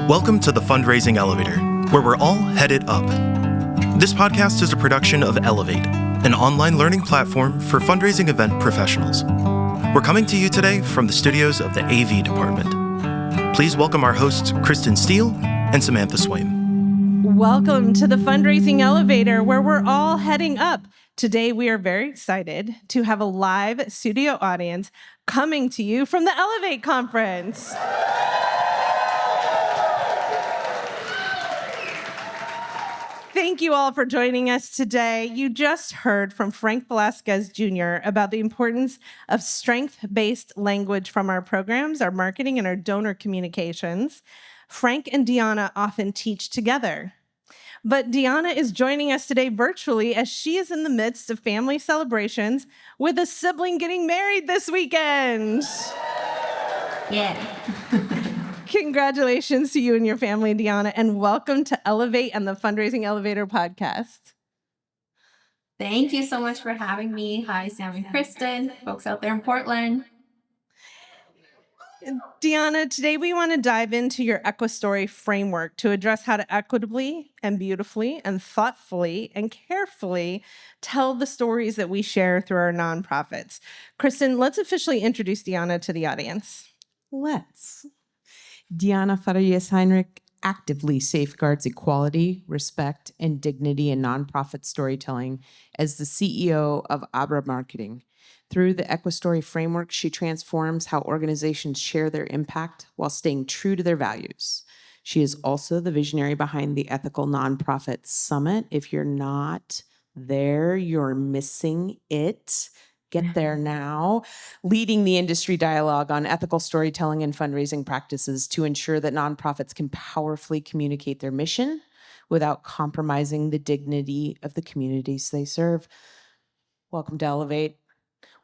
Welcome to the Fundraising Elevator, where we're all headed up. This podcast is a production of Elevate, an online learning platform for fundraising event professionals. We're coming to you today from the studios of the AV department. Please welcome our hosts, Kristin Steele and Samantha Swaim. Welcome to the Fundraising Elevator, where we're all heading up. Today, we are very excited to have a live studio audience coming to you from the Elevate Conference. Thank you all for joining us today. You just heard from Frank Velasquez Jr. about the importance of strength-based language from our programs, our marketing, and our donor communications. Frank and Diana often teach together. But Diana is joining us today virtually as she is in the midst of family celebrations with a sibling getting married this weekend. Yeah. Congratulations to you and your family, Diana, and welcome to Elevate and the Fundraising Elevator podcast. Thank you so much for having me. Hi, Sam and Kristin, folks out there in Portland. Diana, today we want to dive into your Equastory Framework to address how to equitably and beautifully and thoughtfully and carefully tell the stories that we share through our nonprofits. Kristin, let's officially introduce Diana to the audience. Let's. Diana Farias Heinrich actively safeguards equality, respect, and dignity in nonprofit storytelling as the CEO of Habrá Marketing. Through the Equastory Framework, she transforms how organizations share their impact while staying true to their values. She is also the visionary behind the Ethical Nonprofit Summit. If you're not there, you're missing it. Get there now. Leading the industry dialogue on ethical storytelling and fundraising practices to ensure that nonprofits can powerfully communicate their mission without compromising the dignity of the communities they serve. Welcome to Elevate.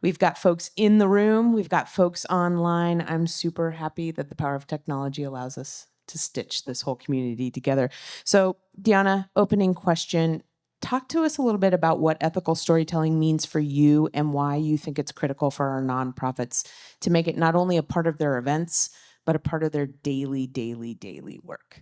We've got folks in the room. We've got folks online. I'm super happy that the power of technology allows us to stitch this whole community together. So, Diana, opening question. Talk to us a little bit about what ethical storytelling means for you and why you think it's critical for our nonprofits to make it not only a part of their events, but a part of their daily work.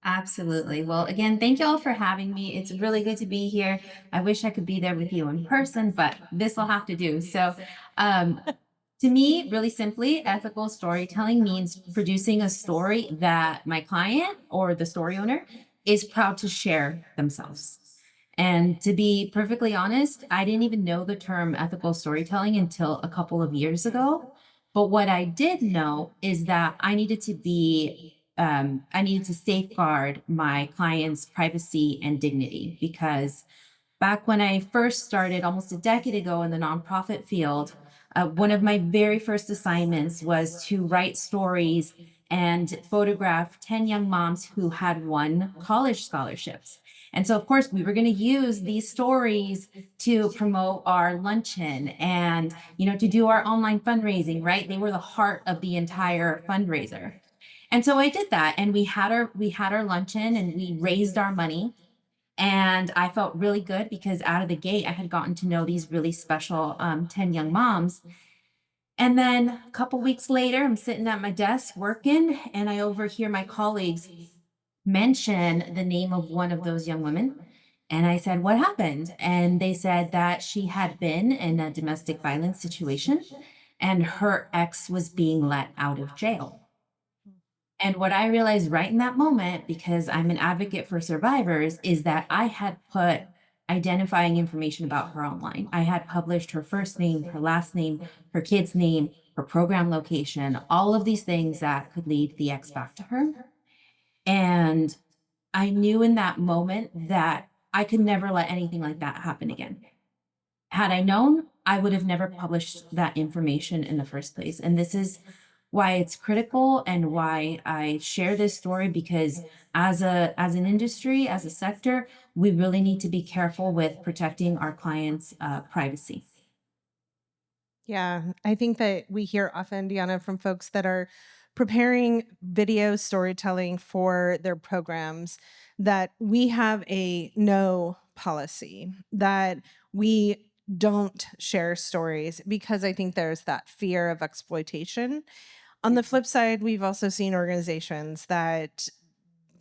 Absolutely. Well, again, thank you all for having me. It's really good to be here. I wish I could be there with you in person, but this will have to do. So, to me, really simply, ethical storytelling means producing a story that my client or the story owner is proud to share themselves. And to be perfectly honest, I didn't even know the term ethical storytelling until a couple of years ago. But what I did know is that I needed to safeguard my client's privacy and dignity, because back when I first started almost a decade ago in the nonprofit field, one of my very first assignments was to write stories and photograph 10 young moms who had won college scholarships. And so, of course, we were going to use these stories to promote our luncheon and, to do our online fundraising, right? They were the heart of the entire fundraiser. And so I did that, and we had our luncheon and we raised our money. And I felt really good because out of the gate, I had gotten to know these really special 10 young moms. And then a couple weeks later, I'm sitting at my desk working, and I overhear my colleagues mention the name of one of those young women. And I said, "What happened?" And they said that she had been in a domestic violence situation and her ex was being let out of jail. And what I realized right in that moment, because I'm an advocate for survivors, is that I had put identifying information about her online. I had published her first name, her last name, her kid's name, her program location, all of these things that could lead the ex back to her. And I knew in that moment that I could never let anything like that happen again. Had I known, I would have never published that information in the first place. And this is why it's critical and why I share this story, because as an industry, as a sector, we really need to be careful with protecting our clients' privacy. Yeah, I think that we hear often, Diana, from folks that are preparing video storytelling for their programs, that we have a no policy, that we don't share stories because I think there's that fear of exploitation. On the flip side, we've also seen organizations that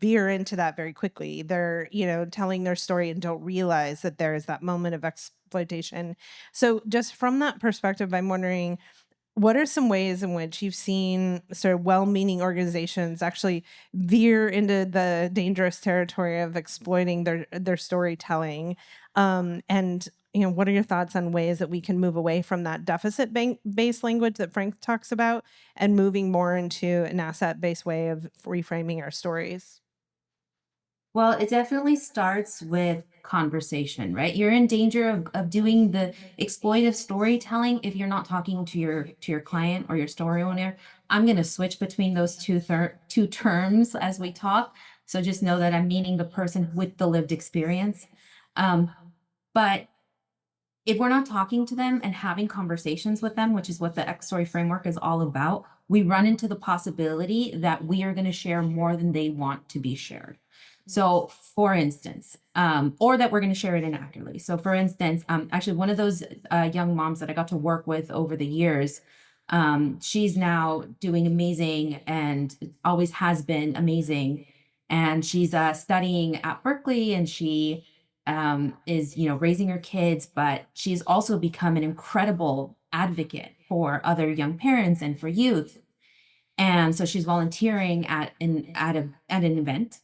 veer into that very quickly. They're, telling their story and don't realize that there is that moment of exploitation. So just from that perspective, I'm wondering, what are some ways in which you've seen sort of well-meaning organizations actually veer into the dangerous territory of exploiting their storytelling? And what are your thoughts on ways that we can move away from that deficit-based language that Frank talks about and moving more into an asset-based way of reframing our stories? Well, it definitely starts with conversation, right? You're in danger of doing the exploitive storytelling if you're not talking to your client or your story owner. I'm going to switch between those two terms as we talk. So just know that I'm meaning the person with the lived experience. Um, but if we're not talking to them and having conversations with them, which is what the Equastory Framework is all about, we run into the possibility that we are going to share more than they want to be shared. So, for instance, or that we're going to share it inaccurately. So, for instance, actually, one of those young moms that I got to work with over the years, she's now doing amazing and always has been amazing. And she's studying at Berkeley, and she is raising her kids, but she's also become an incredible advocate for other young parents and for youth. And so she's volunteering at an event,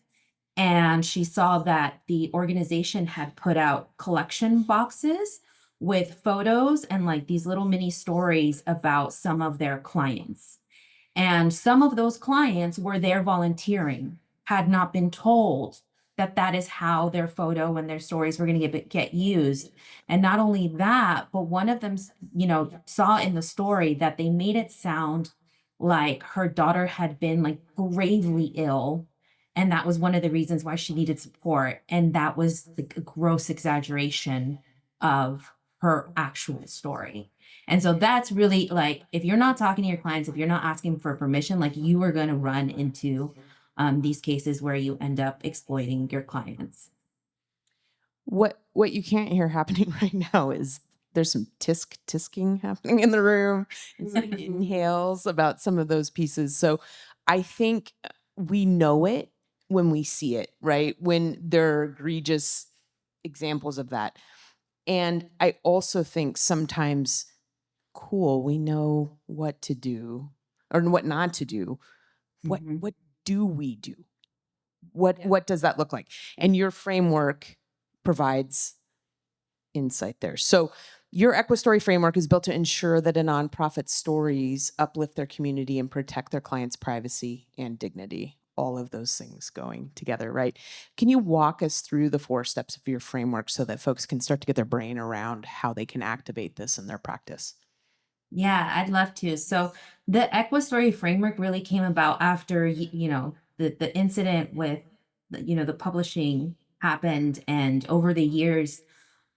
and she saw that the organization had put out collection boxes with photos and like these little mini stories about some of their clients. And some of those clients were there volunteering, had not been told that that is how their photo and their stories were going to get used. And not only that, but one of them, saw in the story that they made it sound like her daughter had been like gravely ill. And that was one of the reasons why she needed support. And that was the gross exaggeration of her actual story. And so that's really like, if you're not talking to your clients, if you're not asking for permission, like you are going to run into these cases where you end up exploiting your clients. What you can't hear happening right now is there's some tisking happening in the room and some inhales about some of those pieces. So I think we know it when we see it, right? When there are egregious examples of that. And I also think sometimes, cool, we know what to do or what not to do. What do we do? What does that look like? And your framework provides insight there. So your Equastory framework is built to ensure that a nonprofit's stories uplift their community and protect their clients' privacy and dignity. All of those things going together, right? Can you walk us through the 4 steps of your framework so that folks can start to get their brain around how they can activate this in their practice? Yeah, I'd love to. So the Equastory framework really came about after, the incident with, the publishing happened. And over the years,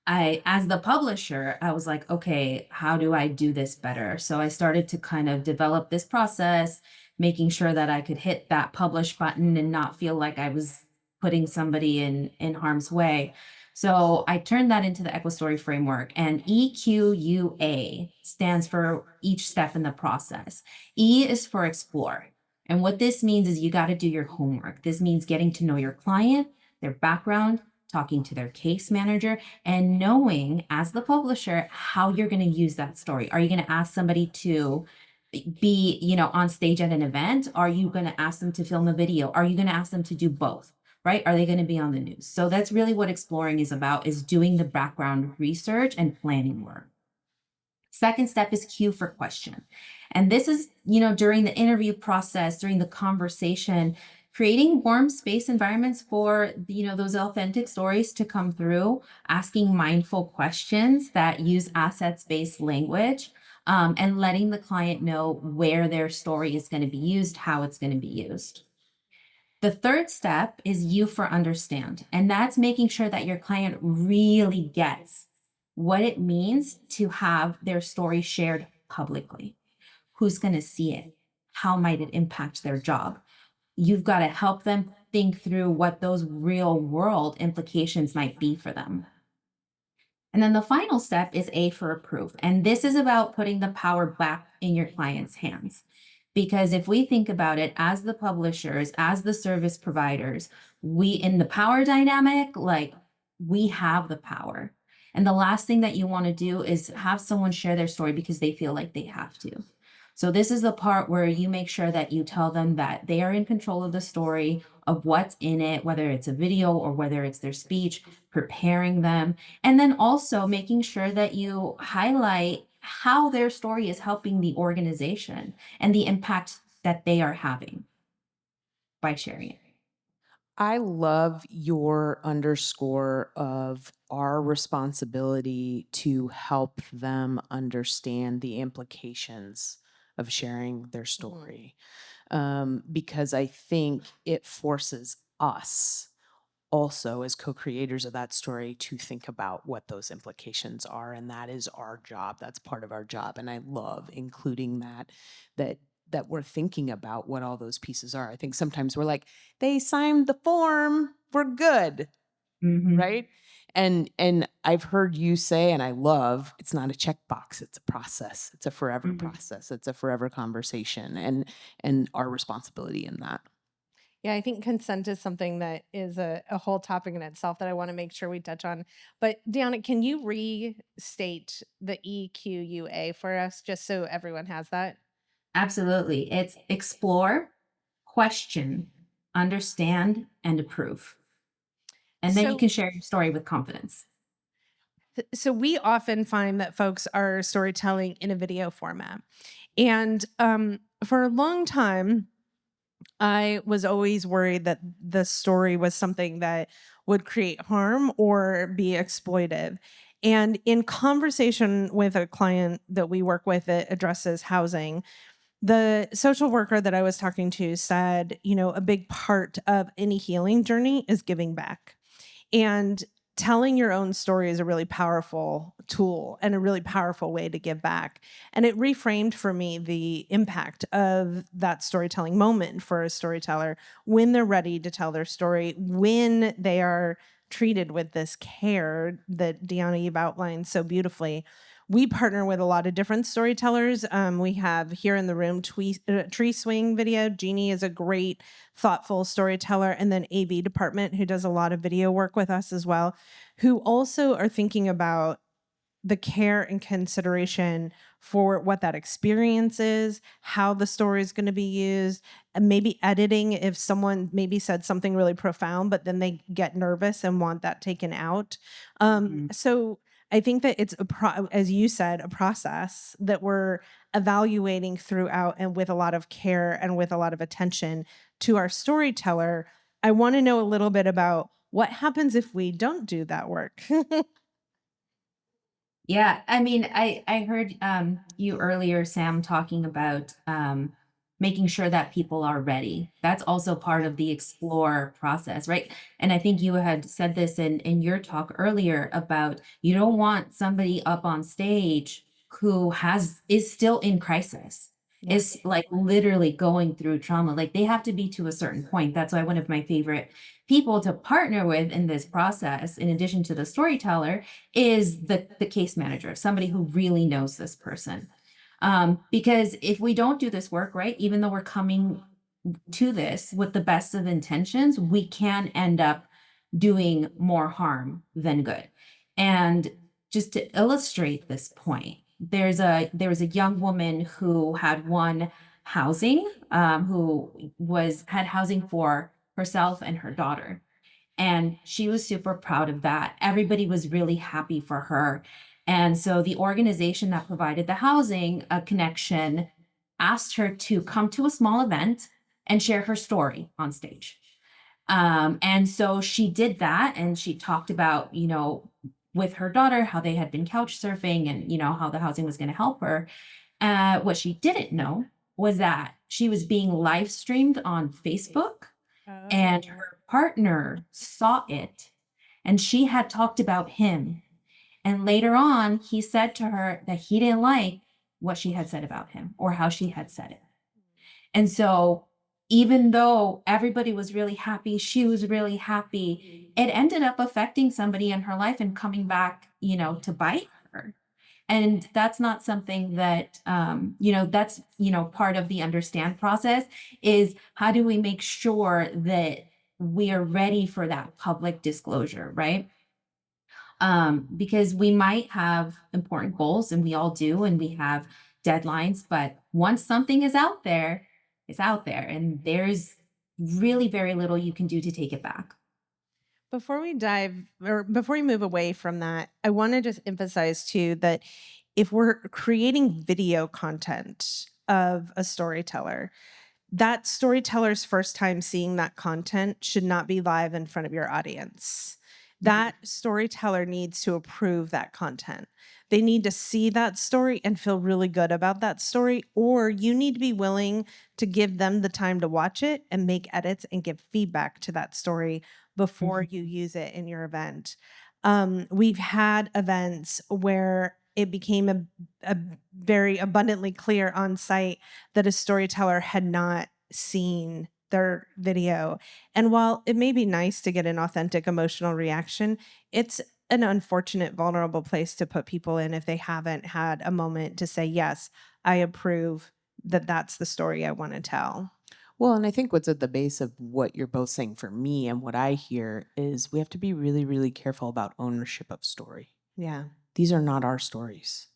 as the publisher, I was like, okay, how do I do this better? So I started to kind of develop this process, making sure that I could hit that publish button and not feel like I was putting somebody in harm's way. So I turned that into the Equastory framework, and EQUA stands for each step in the process. E is for explore. And what this means is you got to do your homework. This means getting to know your client, their background, talking to their case manager, and knowing as the publisher how you're going to use that story. Are you going to ask somebody to be, on stage at an event? Are you going to ask them to film a video? Are you going to ask them to do both? Right? Are they going to be on the news? So that's really what exploring is about, is doing the background research and planning work. Second step is Q for question. And this is, during the interview process, during the conversation, creating warm space environments for, those authentic stories to come through, asking mindful questions that use assets-based language, and letting the client know where their story is going to be used, how it's going to be used. The third step is U for understand, and that's making sure that your client really gets what it means to have their story shared publicly. Who's going to see it? How might it impact their job? You've got to help them think through what those real world implications might be for them. And then the final step is A for approve. And this is about putting the power back in your client's hands. Because if we think about it as the publishers, as the service providers, we in the power dynamic, like we have the power. And the last thing that you want to do is have someone share their story because they feel like they have to. So this is the part where you make sure that you tell them that they are in control of the story, of what's in it, whether it's a video or whether it's their speech, preparing them, and then also making sure that you highlight how their story is helping the organization and the impact that they are having by sharing it. I love your underscore of our responsibility to help them understand the implications of sharing their story. Because I think it forces us also as co-creators of that story to think about what those implications are, and that is our job. That's part of our job, and I love including that we're thinking about what all those pieces are. I think sometimes we're like, they signed the form, we're good, right? And I've heard you say, and I love, it's not a checkbox, it's a process. It's a forever process. It's a forever conversation, and our responsibility in that. Yeah, I think consent is something that is a whole topic in itself that I want to make sure we touch on. But Diana, can you restate the EQUA for us just so everyone has that? Absolutely. It's explore, question, understand, and approve. And then you So- can share your story with confidence. So we often find that folks are storytelling in a video format. And for a long time, I was always worried that the story was something that would create harm or be exploitive. And in conversation with a client that we work with that addresses housing, the social worker that I was talking to said, a big part of any healing journey is giving back. And telling your own story is a really powerful tool and a really powerful way to give back. And it reframed for me the impact of that storytelling moment for a storyteller when they're ready to tell their story, when they are treated with this care that Diana, you've outlined so beautifully. We partner with a lot of different storytellers. We have here in the room Tree Swing Video. Jeannie is a great, thoughtful storyteller. And then AV Department, who does a lot of video work with us as well, who also are thinking about the care and consideration for what that experience is, how the story is going to be used, and maybe editing if someone maybe said something really profound, but then they get nervous and want that taken out. So I think that it's, as you said, a process that we're evaluating throughout and with a lot of care and with a lot of attention to our storyteller. I want to know a little bit about what happens if we don't do that work. Yeah, I mean, I heard you earlier, Sam, talking about making sure that people are ready. That's also part of the explore process, right? And I think you had said this in your talk earlier about you don't want somebody up on stage who is still in crisis. Yeah. Is like literally going through trauma. Like they have to be to a certain point. That's why one of my favorite people to partner with in this process, in addition to the storyteller, is the case manager, somebody who really knows this person. Because if we don't do this work, right, even though we're coming to this with the best of intentions, we can end up doing more harm than good. And just to illustrate this point, there was a young woman who had won housing, who had housing for herself and her daughter. And she was super proud of that. Everybody was really happy for her. And so the organization that provided the housing connection asked her to come to a small event and share her story on stage. And so she did that, and she talked about, with her daughter, how they had been couch surfing and, how the housing was going to help her. What she didn't know was that she was being live streamed on Facebook. And her partner saw it, and she had talked about him. And later on, he said to her that he didn't like what she had said about him or how she had said it. And so even though everybody was really happy, she was really happy, it ended up affecting somebody in her life and coming back, to bite her. And that's not something that, that's, part of the understand process is how do we make sure that we are ready for that public disclosure, right? Because we might have important goals, and we all do, and we have deadlines, but once something is out there, it's out there, and there's really very little you can do to take it back. Before we move away from that, I want to just emphasize too that if we're creating video content of a storyteller, that storyteller's first time seeing that content should not be live in front of your audience. That storyteller needs to approve that content. They need to see that story and feel really good about that story, or you need to be willing to give them the time to watch it and make edits and give feedback to that story before you use it in your event. We've had events where it became a very abundantly clear on site that a storyteller had not seen their video. And while it may be nice to get an authentic emotional reaction, it's an unfortunate, vulnerable place to put people in if they haven't had a moment to say, yes, I approve that that's the story I want to tell. Well, and I think what's at the base of what you're both saying for me and what I hear is we have to be really, really careful about ownership of story. Yeah. These are not our stories.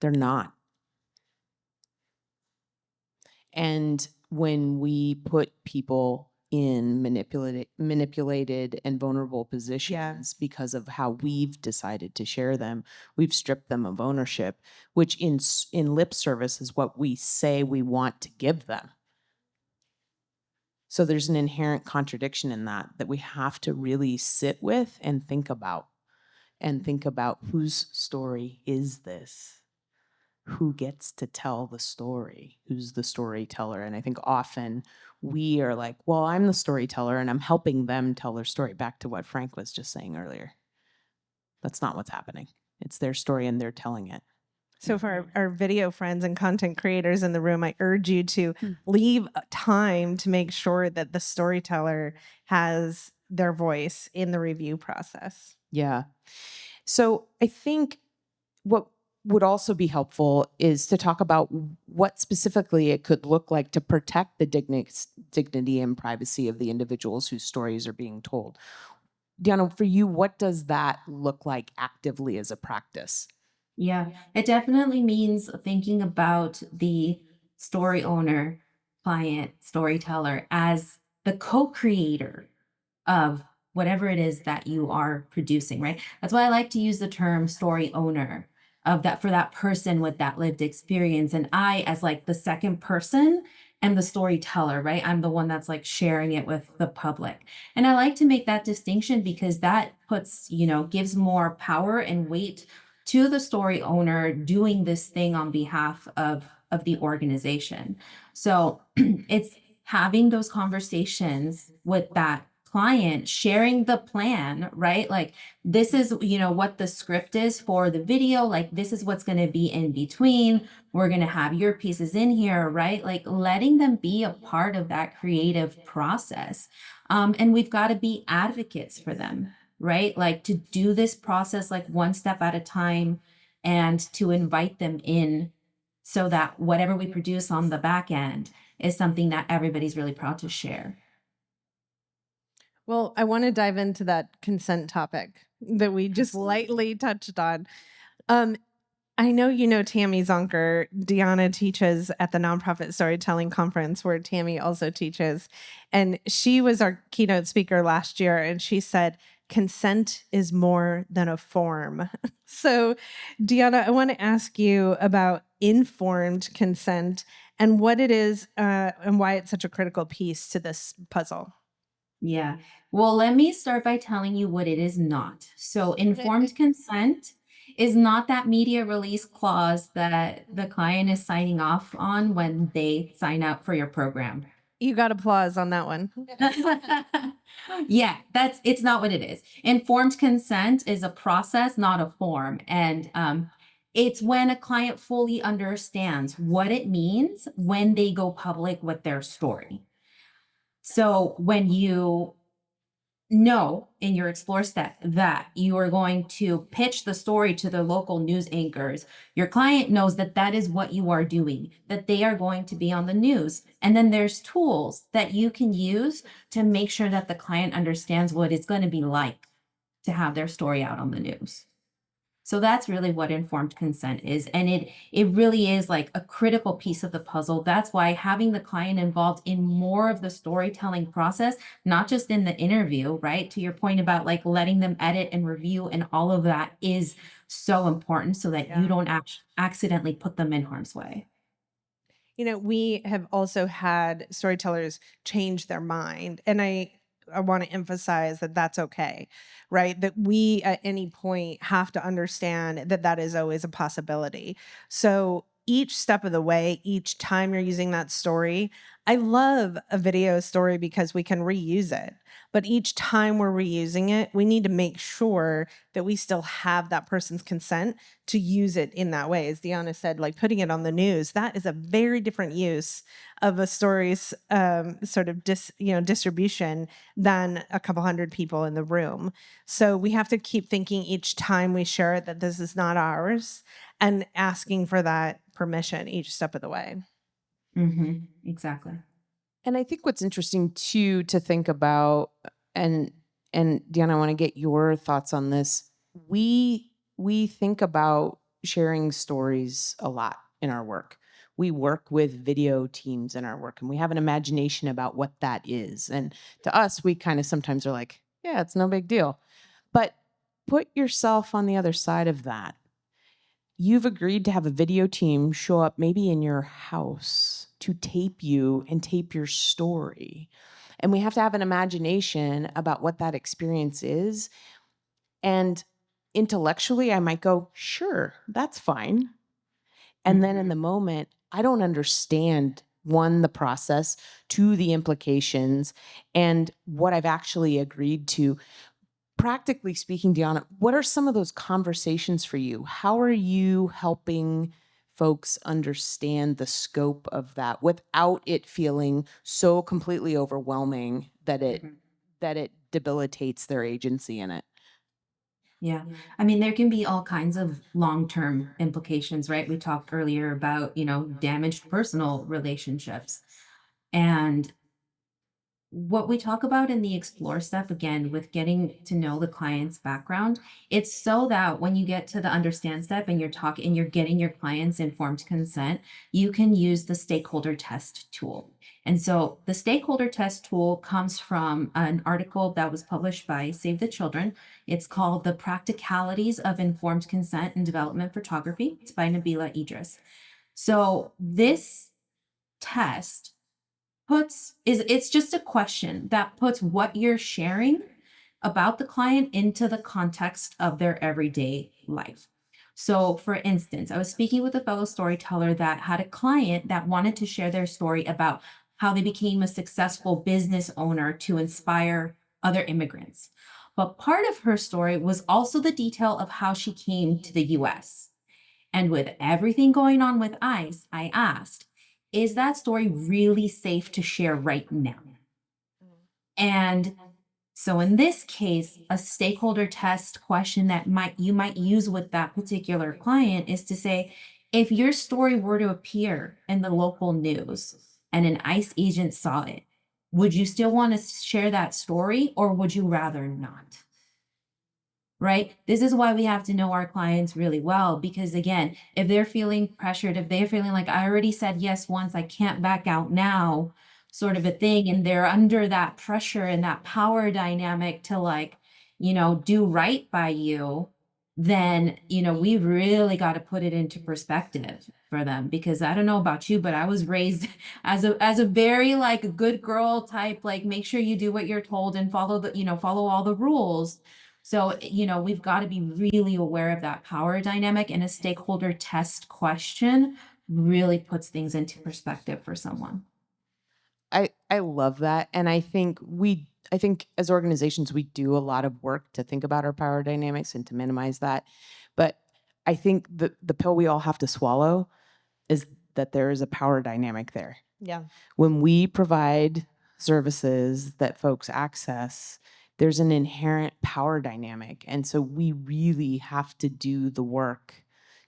They're not. And when we put people in manipulated and vulnerable positions because of how we've decided to share them, we've stripped them of ownership, which in lip service is what we say we want to give them. So there's an inherent contradiction in that we have to really sit with and think about whose story is this? Who gets to tell the story? Who's the storyteller? And I think often we are like, well, I'm the storyteller and I'm helping them tell their story. Back to what Frank was just saying earlier. That's not what's happening. It's their story and they're telling it. So for our video friends and content creators in the room, I urge you to leave time to make sure that the storyteller has their voice in the review process. Yeah. So I think what would also be helpful is to talk about what specifically it could look like to protect the dignity and privacy of the individuals whose stories are being told. Diana, for you, what does that look like actively as a practice? Yeah, it definitely means thinking about the story owner, client, storyteller as the co-creator of whatever it is that you are producing, right? That's why I like to use the term story owner of that for that person with that lived experience. And I, as like the second person, am the storyteller, right? I'm the one that's like sharing it with the public. And I like to make that distinction because that puts, gives more power and weight to the story owner doing this thing on behalf of the organization. So it's having those conversations with that client, sharing the plan, right? Like this is, what the script is for the video. Like this is what's going to be in between. We're going to have your pieces in here, right? Like letting them be a part of that creative process. And we've got to be advocates for them, right? Like to do this process like one step at a time and to invite them in so that whatever we produce on the back end is something that everybody's really proud to share. Well, I want to dive into that consent topic that we just lightly touched on. I know you know Tammy Zonker. Diana teaches at the Nonprofit Storytelling Conference where Tammy also teaches. And she was our keynote speaker last year. And she said, consent is more than a form. So, Diana, I want to ask you about informed consent and what it is and why it's such a critical piece to this puzzle. Yeah. Well, let me start by telling you what it is not. So informed consent is not that media release clause that the client is signing off on when they sign up for your program. You got applause on that one. Yeah, it's not what it is. Informed consent is a process, not a form. And it's when a client fully understands what it means when they go public with their story. So when you know in your explore step that you are going to pitch the story to the local news anchors. Your client knows that that is what you are doing, that they are going to be on the news. And then there's tools that you can use to make sure that the client understands what it's going to be like to have their story out on the news. So that's really what informed consent is. And it really is like a critical piece of the puzzle. That's why having the client involved in more of the storytelling process, not just in the interview, right? To your point about like letting them edit and review and all of that is so important so that you don't accidentally put them in harm's way. You know, we have also had storytellers change their mind. And I want to emphasize that that's okay, right? That we at any point have to understand that that is always a possibility. So each step of the way, each time you're using that story, I love a video story because we can reuse it. But each time we're reusing it, we need to make sure that we still have that person's consent to use it in that way. As Diana said, like putting it on the news, that is a very different use of a story's sort of distribution than a couple hundred people in the room. So we have to keep thinking each time we share it that this is not ours and asking for that permission each step of the way. Exactly. And I think what's interesting too to think about, and Diana, I want to get your thoughts on this. We think about sharing stories a lot in our work. We work with video teams in our work, and we have an imagination about what that is. And to us, we kind of sometimes are like, yeah, it's no big deal. But put yourself on the other side of that. You've agreed to have a video team show up maybe in your house to tape you and tape your story. And we have to have an imagination about what that experience is. And intellectually, I might go, sure, that's fine. And then in the moment, I don't understand, one, the process, two, the implications, and what I've actually agreed to. Practically speaking, Diana, what are some of those conversations for you? How are you helping folks understand the scope of that without it feeling so completely overwhelming that it debilitates their agency in it? Yeah. I mean, there can be all kinds of long-term implications, right? We talked earlier about, damaged personal relationships. And what we talk about in the explore step, again, with getting to know the client's background, it's so that when you get to the understand step and you're getting your client's informed consent, you can use the stakeholder test tool. And so the stakeholder test tool comes from an article that was published by Save the Children. It's called The Practicalities of Informed Consent in Development Photography. It's by Nabila Idris. So this test it's just a question that puts what you're sharing about the client into the context of their everyday life. So for instance, I was speaking with a fellow storyteller that had a client that wanted to share their story about how they became a successful business owner to inspire other immigrants. But part of her story was also the detail of how she came to the US. And with everything going on with ICE, I asked, is that story really safe to share right now? And so in this case, a stakeholder test question that you might use with that particular client is to say, if your story were to appear in the local news and an ICE agent saw it, would you still want to share that story or would you rather not? Right? This is why we have to know our clients really well, because again, if they're feeling pressured, if they're feeling like I already said yes once, I can't back out now, sort of a thing, and they're under that pressure and that power dynamic to do right by you, then, we've really got to put it into perspective for them. Because I don't know about you, but I was raised as a very good girl type, make sure you do what you're told and follow all the rules. So, we've got to be really aware of that power dynamic, and a stakeholder test question really puts things into perspective for someone. I love that. And I think as organizations, we do a lot of work to think about our power dynamics and to minimize that. But I think the pill we all have to swallow is that there is a power dynamic there. Yeah. When we provide services that folks access, there's an inherent power dynamic. And so we really have to do the work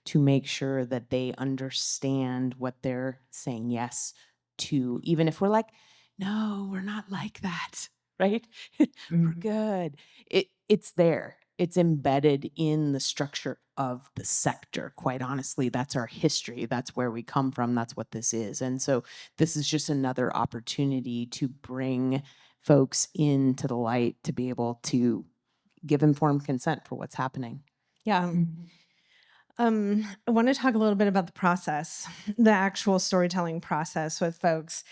to make sure that they understand what they're saying yes to, even if we're like, no, we're not like that, right? We're good. It's there. It's embedded in the structure of the sector. Quite honestly, that's our history. That's where we come from. That's what this is. And so this is just another opportunity to bring folks into the light to be able to give informed consent for what's happening. Yeah. I want to talk a little bit about the process, the actual storytelling process with folks.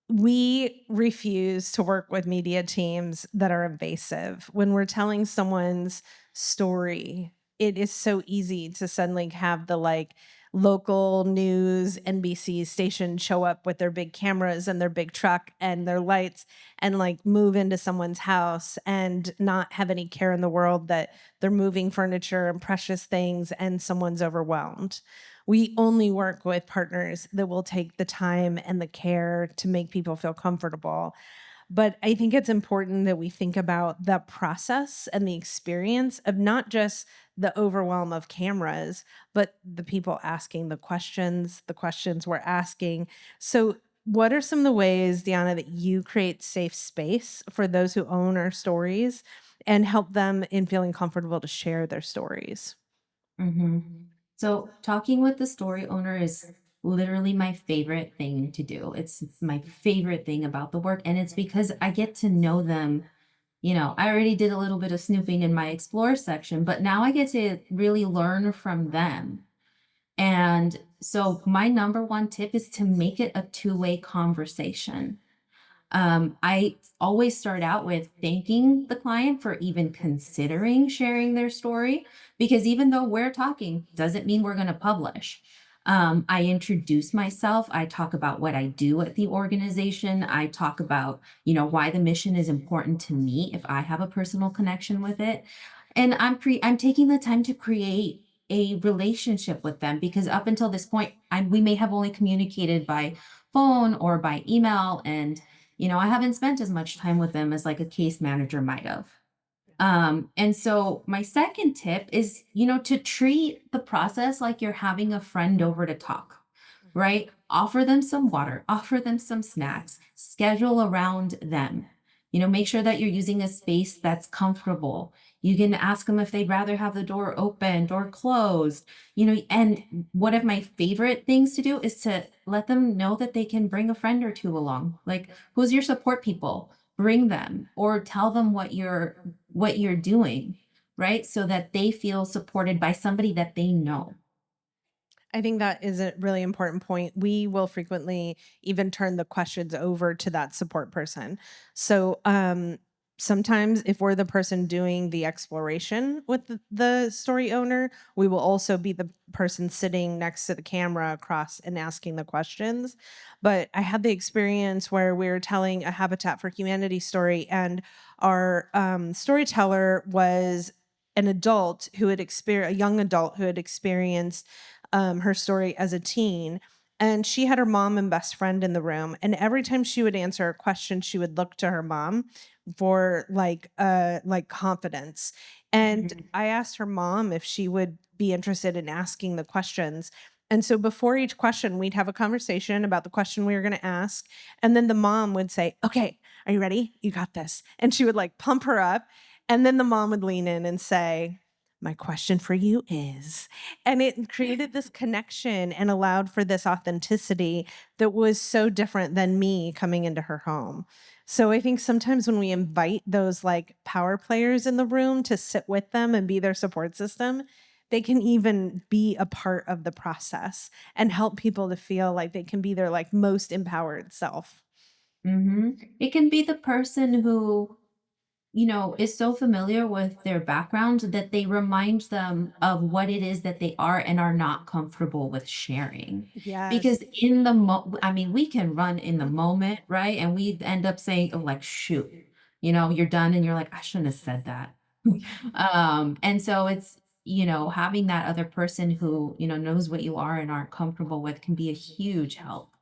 We refuse to work with media teams that are invasive. When we're telling someone's story, it is so easy to suddenly have the local news NBC station show up with their big cameras and their big truck and their lights and move into someone's house and not have any care in the world that they're moving furniture and precious things and someone's overwhelmed. We only work with partners that will take the time and the care to make people feel comfortable. But I think it's important that we think about the process and the experience of not just the overwhelm of cameras, but the people asking the questions we're asking. So, what are some of the ways, Diana, that you create safe space for those who own our stories and help them in feeling comfortable to share their stories? So talking with the story owner is literally my favorite thing to do. It's my favorite thing about the work. And it's because I get to know them. I already did a little bit of snooping in my explore section, but now I get to really learn from them. And so my number one tip is to make it a two-way conversation. I always start out with thanking the client for even considering sharing their story, because even though we're talking, doesn't mean we're going to publish. I introduce myself. I talk about what I do at the organization. I talk about, why the mission is important to me if I have a personal connection with it. And I'm taking the time to create a relationship with them, because up until this point, we may have only communicated by phone or by email, and I haven't spent as much time with them as like a case manager might have. And so my second tip is, to treat the process like you're having a friend over to talk, right? Offer them some water, offer them some snacks, schedule around them. Make sure that you're using a space that's comfortable. You can ask them if they'd rather have the door opened or closed, and one of my favorite things to do is to let them know that they can bring a friend or two along. Like, who's your support people? Bring them, or tell them what you're doing, right? So that they feel supported by somebody that they know. I think that is a really important point. We will frequently even turn the questions over to that support person. So sometimes if we're the person doing the exploration with the story owner, we will also be the person sitting next to the camera across and asking the questions. But I had the experience where we were telling a Habitat for Humanity story, and our storyteller was an adult who had experienced, a young adult who had experienced her story as a teen. And she had her mom and best friend in the room. And every time she would answer a question, she would look to her mom for confidence. And I asked her mom if she would be interested in asking the questions. And so before each question, we'd have a conversation about the question we were going to ask. And then the mom would say, "Okay, are you ready? You got this." And she would pump her up. And then the mom would lean in and say, "My question for you is," and it created this connection and allowed for this authenticity that was so different than me coming into her home. So I think sometimes when we invite those power players in the room to sit with them and be their support system, they can even be a part of the process and help people to feel like they can be their most empowered self. It can be the person who, is so familiar with their background that they remind them of what it is that they are and are not comfortable with sharing. Yes. Because we can run in the moment, right? And we end up saying, oh, like, shoot, you're done and you're like, I shouldn't have said that. And so it's, having that other person who, knows what you are and aren't comfortable with can be a huge help.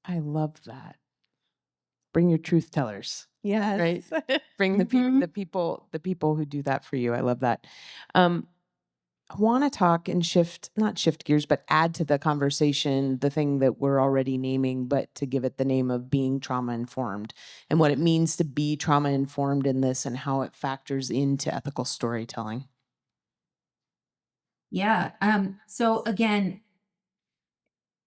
I love that. bring your truth tellers. Yes. Right. Bring the people who do that for you. I love that. I want to talk and not shift gears, but add to the conversation the thing that we're already naming, but to give it the name of being trauma informed and what it means to be trauma informed in this and how it factors into ethical storytelling. Yeah. So again,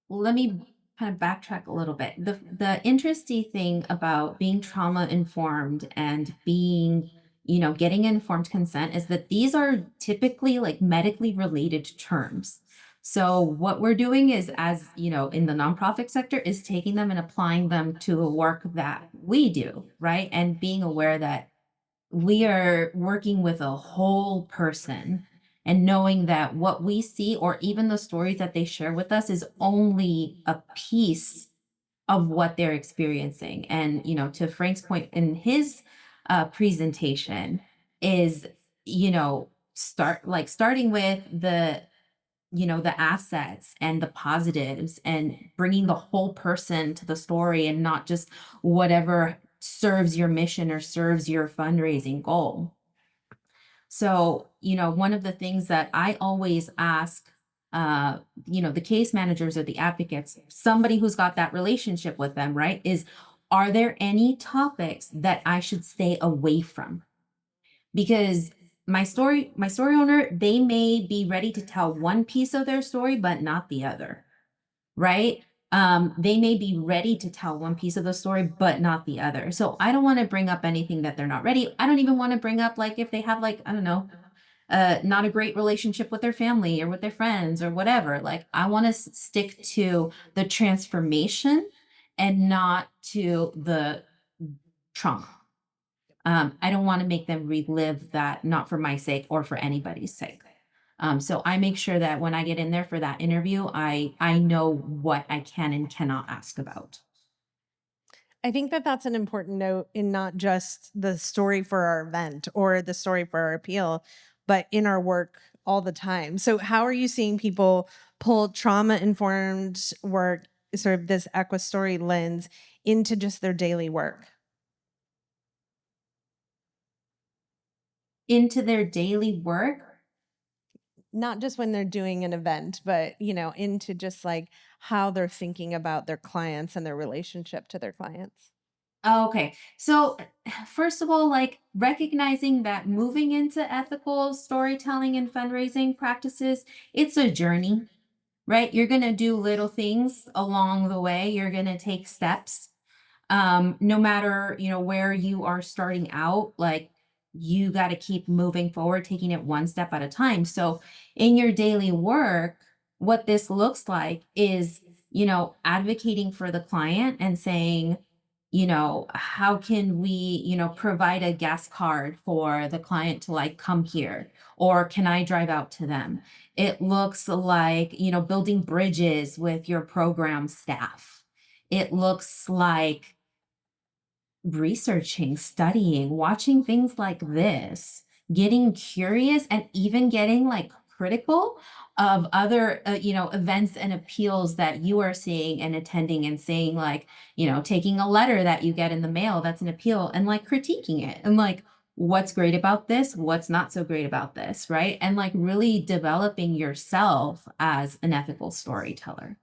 let me kind of backtrack a little bit. The interesting thing about being trauma informed and being, getting informed consent is that these are typically like medically related terms. So what we're doing is, as in the nonprofit sector, is taking them and applying them to the work that we do, right? And being aware that we are working with a whole person and knowing that what we see or even the stories that they share with us is only a piece of what they're experiencing. And to Frank's point in his presentation is starting with the assets and the positives and bringing the whole person to the story and not just whatever serves your mission or serves your fundraising goal. So, one of the things that I always ask, the case managers or the advocates, somebody who's got that relationship with them, right, is, are there any topics that I should stay away from? Because my story owner, they may be ready to tell one piece of their story, but not the other, right? They may be ready to tell one piece of the story, but not the other. So I don't want to bring up anything that they're not ready. I don't even want to bring up, like, if they have, like, I don't know, not a great relationship with their family or with their friends or whatever. Like, I want to stick to the transformation and not to the trauma. I don't want to make them relive that, not for my sake or for anybody's sake. So I make sure that when I get in there for that interview, I know what I can and cannot ask about. I think that that's an important note in not just the story for our event or the story for our appeal, but in our work all the time. So how are you seeing people pull trauma-informed work, sort of this Equastory lens, into just their daily work? Into their daily work? Not just when they're doing an event, but, into just like how they're thinking about their clients and their relationship to their clients. Okay. So first of all, like, recognizing that moving into ethical storytelling and fundraising practices, it's a journey, right? You're going to do little things along the way. You're going to take steps. No matter, where you are starting out, like, you got to keep moving forward, taking it one step at a time. So in your daily work, what this looks like is, advocating for the client and saying, how can we, provide a guest card for the client to, like, come here, or can I drive out to them? It looks like, building bridges with your program staff. It looks like researching, studying, watching things like this, getting curious, and even getting, like, critical of other, events and appeals that you are seeing and attending, and saying, like, taking a letter that you get in the mail that's an appeal and, like, critiquing it and, like, what's great about this, what's not so great about this, right? And, like, really developing yourself as an ethical storyteller.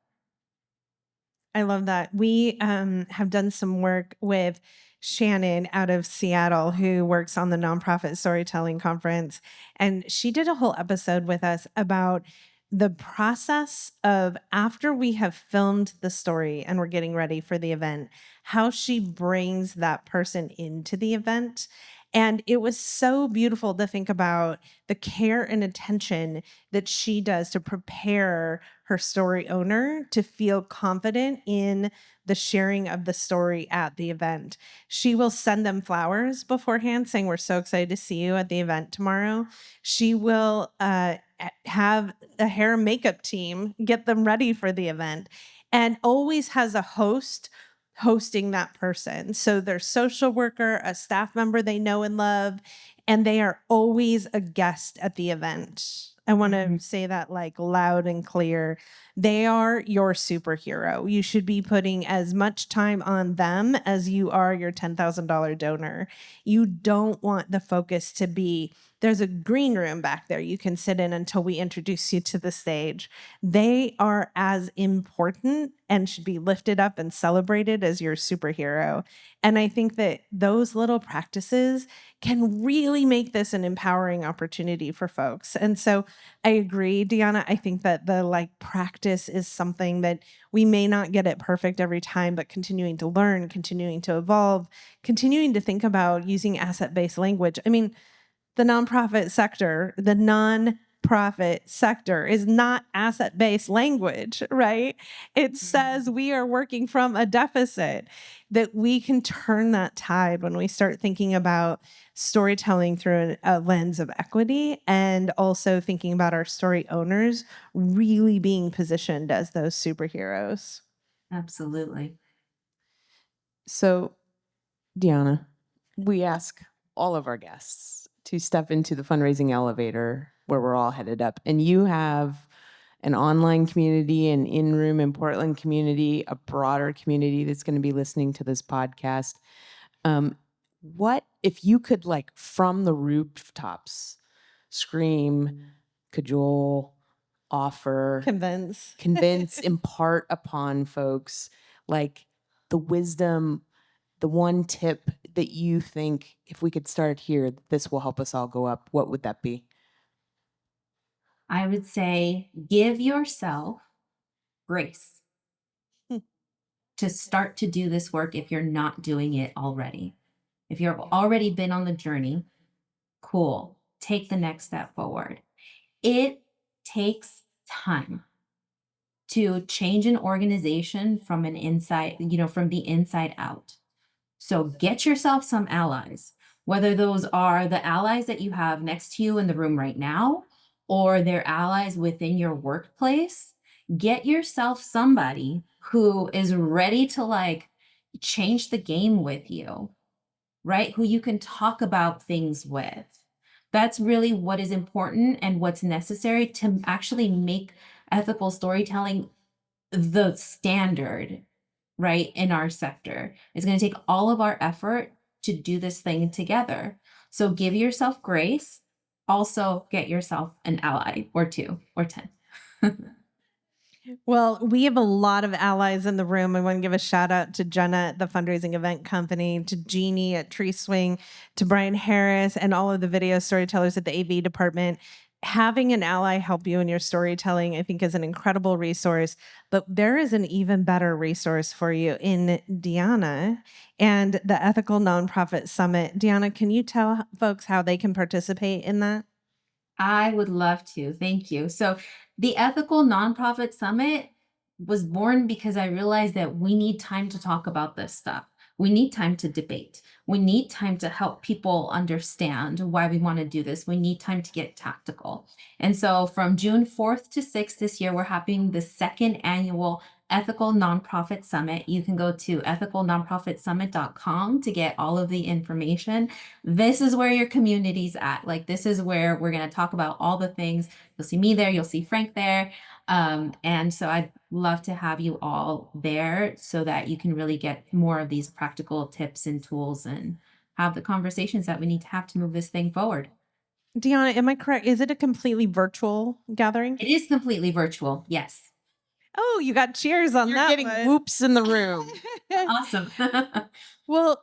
I love that. We have done some work with Shannon out of Seattle, who works on the Nonprofit Storytelling Conference. And she did a whole episode with us about the process of, after we have filmed the story and we're getting ready for the event, how she brings that person into the event. And it was so beautiful to think about the care and attention that she does to prepare her story owner to feel confident in the sharing of the story at the event. She will send them flowers beforehand saying, "We're so excited to see you at the event tomorrow." She will have a hair and makeup team get them ready for the event, and always has a host hosting that person. So their social worker, a staff member they know and love, and they are always a guest at the event. I want to say that like loud and clear. They are your superhero. You should be putting as much time on them as you are your $10,000 donor. You don't want the focus to be, there's a green room back there you can sit in until we introduce you to the stage. They are as important and should be lifted up and celebrated as your superhero. And I think that those little practices can really make this an empowering opportunity for folks. And so I agree, Diana. I think that the like practice is something that we may not get it perfect every time, but continuing to learn, continuing to evolve, continuing to think about using asset-based language. I mean, the nonprofit sector is not asset-based language, right? It says we are working from a deficit, that we can turn that tide when we start thinking about storytelling through a lens of equity, and also thinking about our story owners really being positioned as those superheroes. Absolutely. So, Diana, we ask all of our guests to step into the fundraising elevator where we're all headed up. And you have an online community, an in-room in Portland community, a broader community that's going to be listening to this podcast. What if you could, like, from the rooftops, scream, cajole, offer, convince, impart upon folks, like, the wisdom, the one tip that you think, if we could start here, this will help us all go up, what would that be? I would say give yourself grace to start to do this work if you're not doing it already. If you've already been on the journey, cool, take the next step forward. It takes time to change an organization from an inside, from the inside out. So get yourself some allies, whether those are the allies that you have next to you in the room right now, or they're allies within your workplace. Get yourself somebody who is ready to like change the game with you, right? Who you can talk about things with. That's really what is important and what's necessary to actually make ethical storytelling the standard, right, in our sector. It's going to take all of our effort to do this thing together. So give yourself grace. Also get yourself an ally or 2 or 10. Well, we have a lot of allies in the room. I want to give a shout out to Jenna at the Fundraising Event Company, to Jeannie at Tree Swing, to Brian Harris, and all of the video storytellers at the AV department. Having an ally help you in your storytelling, I think, is an incredible resource. But there is an even better resource for you in Diana and the Ethical Nonprofit Summit. Diana, can you tell folks how they can participate in that? I would love to. Thank you. So the Ethical Nonprofit Summit was born because I realized that we need time to talk about this stuff. We need time to debate. We need time to help people understand why we want to do this. We need time to get tactical. And so from June 4th to 6th this year, we're having the second annual Ethical Nonprofit Summit. You can go to ethicalnonprofitsummit.com to get all of the information. This is where your community's at. Like, this is where we're going to talk about all the things. You'll see me there. You'll see Frank there. And so I'd love to have you all there so that you can really get more of these practical tips and tools and have the conversations that we need to have to move this thing forward. Diana, am I correct? Is it a completely virtual gathering? It is completely virtual. Yes. Oh, you got cheers on that. You're getting whoops in the room. Awesome. Well,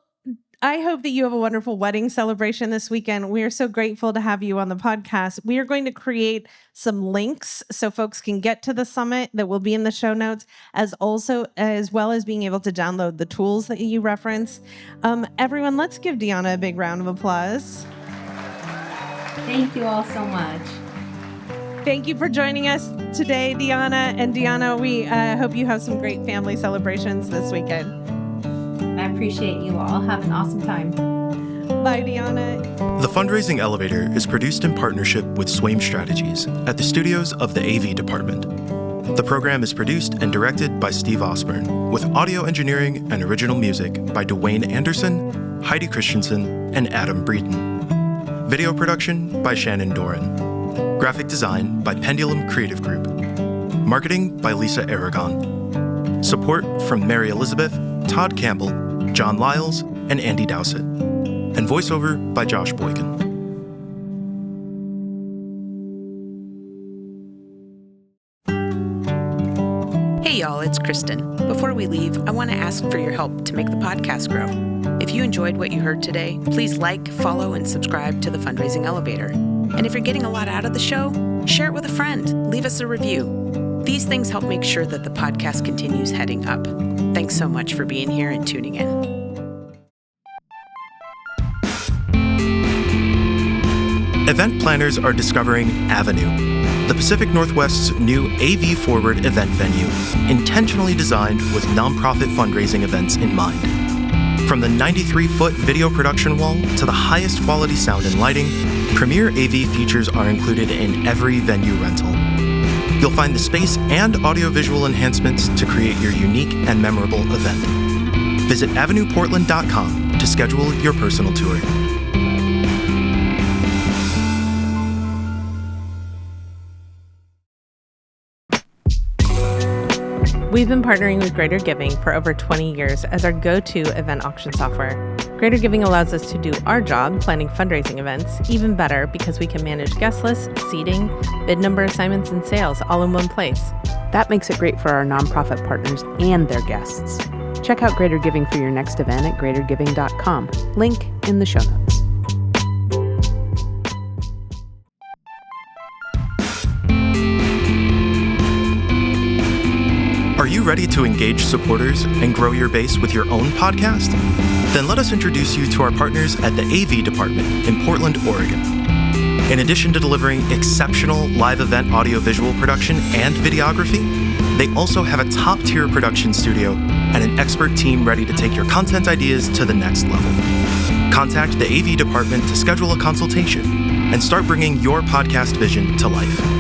I hope that you have a wonderful wedding celebration this weekend. We are so grateful to have you on the podcast. We are going to create some links so folks can get to the summit that will be in the show notes, as well as being able to download the tools that you reference. Everyone, let's give Diana a big round of applause. Thank you all so much. Thank you for joining us today, Diana. And Diana, we hope you have some great family celebrations this weekend. I appreciate you all. Have an awesome time. Bye, Diana. The Fundraising Elevator is produced in partnership with Swaim Strategies at the studios of the AV department. The program is produced and directed by Steve Osborne, with audio engineering and original music by Dwayne Anderson, Heidi Christensen, and Adam Breeden. Video production by Shannon Doran. Graphic design by Pendulum Creative Group. Marketing by Lisa Aragon. Support from Mary Elizabeth, Todd Campbell, John Lyles, and Andy Dowsett. And voiceover by Josh Boykin. Hey y'all, it's Kristin. Before we leave, I want to ask for your help to make the podcast grow. If you enjoyed what you heard today, please like, follow, and subscribe to the Fundraising Elevator. And if you're getting a lot out of the show, share it with a friend. Leave us a review. These things help make sure that the podcast continues heading up. Thanks so much for being here and tuning in. Event planners are discovering Avenue, the Pacific Northwest's new AV-forward event venue, intentionally designed with nonprofit fundraising events in mind. From the 93-foot video production wall to the highest quality sound and lighting, premier AV features are included in every venue rental. You'll find the space and audiovisual enhancements to create your unique and memorable event. Visit avenueportland.com to schedule your personal tour. We've been partnering with Greater Giving for over 20 years as our go-to event auction software. Greater Giving allows us to do our job, planning fundraising events, even better because we can manage guest lists, seating, bid number assignments, and sales all in one place. That makes it great for our nonprofit partners and their guests. Check out Greater Giving for your next event at greatergiving.com. Link in the show notes. Are you ready to engage supporters and grow your base with your own podcast? Then let us introduce you to our partners at the AV department in Portland, Oregon. In addition to delivering exceptional live event audiovisual production and videography, they also have a top-tier production studio and an expert team ready to take your content ideas to the next level. Contact the AV department to schedule a consultation and start bringing your podcast vision to life.